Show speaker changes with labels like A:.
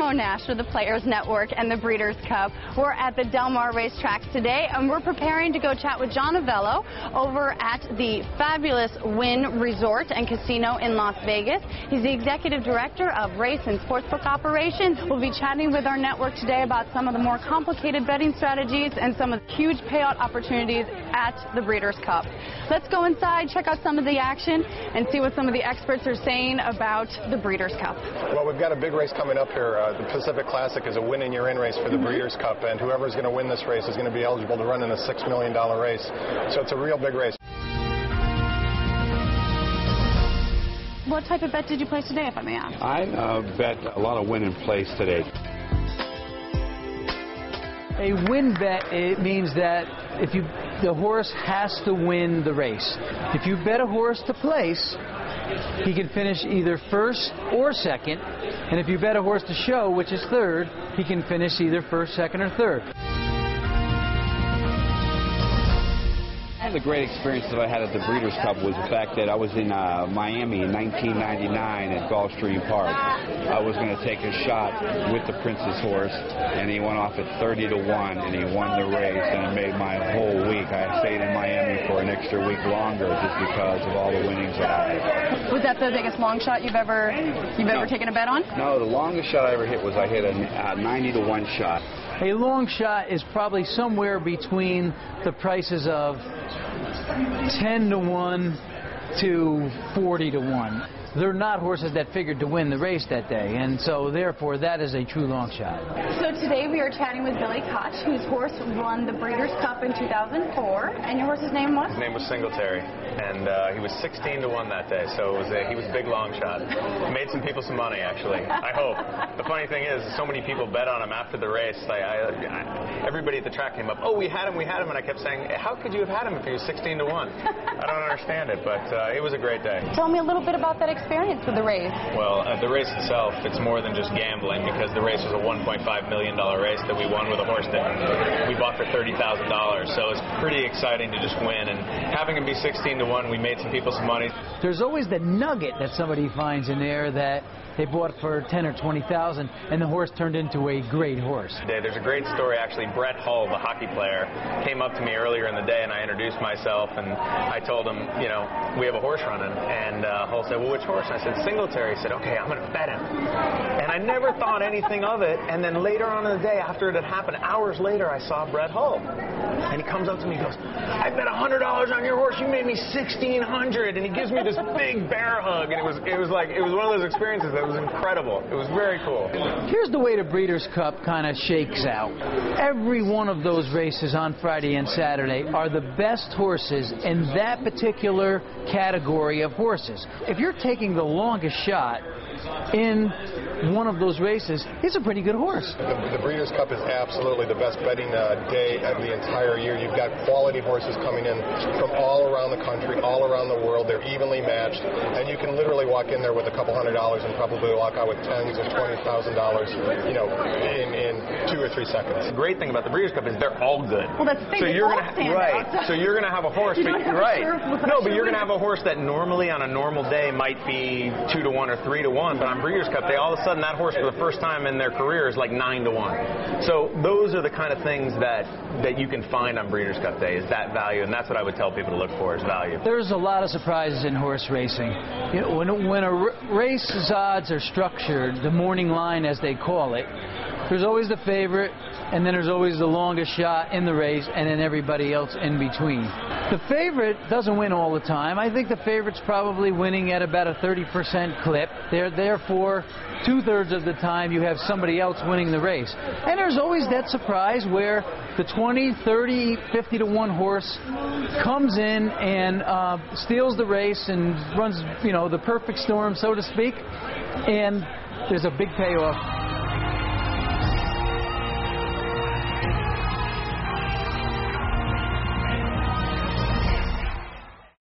A: Joe Nash with the Players Network and the Breeders' Cup. We're at the Del Mar racetracks today, and we're preparing to go chat with John Avello over at the fabulous Wynn Resort and Casino in Las Vegas. He's the Executive Director of Race and Sportsbook Operations. We'll be chatting with our network today about some of the more complicated betting strategies and some of the huge payout opportunities at the Breeders' Cup. Let's go inside, check out some of the action, and see what some of the experts are saying about the Breeders' Cup.
B: Well, we've got a big race coming up here. The Pacific Classic is a win-and-you're-in race for the Breeders' Cup, and whoever's going to win this race is going to be eligible to run in a $6 million race. So it's a real big race.
A: What type of bet did you place today, if I may ask?
C: I bet a lot of win and place today.
D: A win bet, it means that the horse has to win the race. If you bet a horse to place, he can finish either first or second. And if you bet a horse to show, which is third, he can finish either first, second, or third.
C: One of the great experiences I had at the Breeders' Cup was the fact that I was in Miami in 1999 at Gulfstream Park. I was going to take a shot with the Princess horse, and he went off at 30 to 1, and he won the race, and it made my whole week. I stayed in Miami for an extra week longer just because of all the winnings that I had.
A: Was that the biggest long shot you've ever taken a bet on?
C: No, the longest shot I ever hit was I hit a 90 to 1 shot.
D: A long shot is probably somewhere between the prices of 10 to 1 to 40 to 1. They're not horses that figured to win the race that day, and so therefore that is a true long shot.
A: So today we are chatting with Billy Koch, whose horse won the Breeders' Cup in 2004, and your horse's name was?
B: His name was Singletary, and he was 16 to 1 that day, so he was a big long shot. Made some people some money, actually, I hope. The funny thing is, so many people bet on him after the race. Everybody at the track came up, oh, we had him, and I kept saying, how could you have had him if he was 16 to 1? I don't understand it, but it was a great day.
A: Tell me a little bit about that experience with the race.
B: Well, the race itself, it's more than just gambling, because the race was a $1.5 million race that we won with a horse that we bought for $30,000. So it's pretty exciting to just win, and having him be 16 to 1, we made some people some money.
D: There's always the nugget that somebody finds in there that they bought for $10,000 or $20,000, and the horse turned into a great horse.
B: There's a great story, actually. Brett Hull, the hockey player, came up to me earlier in the day, and I introduced myself, and I told him, we have a horse running. And Hull said, well, which horse? I said, Singletary. He said, okay, I'm going to bet him. And I never thought anything of it, and then later on in the day, after it had happened, hours later, I saw Brett Hull. And he comes up to me and goes, I bet $100 on your horse. You made me $1,600. And he gives me this big bear hug, and it was one of those experiences that was incredible. It was very cool.
D: Here's the way the Breeders' Cup kind of shakes out. Every one of those races on Friday and Saturday are the best horses in that particular category of horses. If you're taking the longest shot in one of those races, it's a pretty good horse.
B: The Breeders' Cup is absolutely the best betting day of the entire year. You've got quality horses coming in from all around the country, all around the world. They're evenly matched, and you can literally walk in there with a couple $100 and probably walk out with $10,000 or $20,000, in 2 or 3 seconds. The great thing about the Breeders' Cup is they're all good.
A: Well, that's the thing.
B: So you're going to have a horse, but you're going to have a horse that normally on a normal day might be 2 to 1 or 3 to 1, but on Breeders' Cup, all of a sudden that horse for the first time in their career is like 9 to 1. So those are the kind of things that you can find on Breeders' Cup Day, is that value, and that's what I would tell people to look for, is value.
D: There's a lot of surprises in horse racing. When a race's odds are structured, the morning line as they call it, there's always the favorite, and then there's always the longest shot in the race, and then everybody else in between. The favorite doesn't win all the time. I think the favorite's probably winning at about a 30% clip. Therefore, 2/3 of the time you have somebody else winning the race. And there's always that surprise where the 20, 30, 50 to 1 horse comes in and steals the race and runs, the perfect storm, so to speak, and there's a big payoff.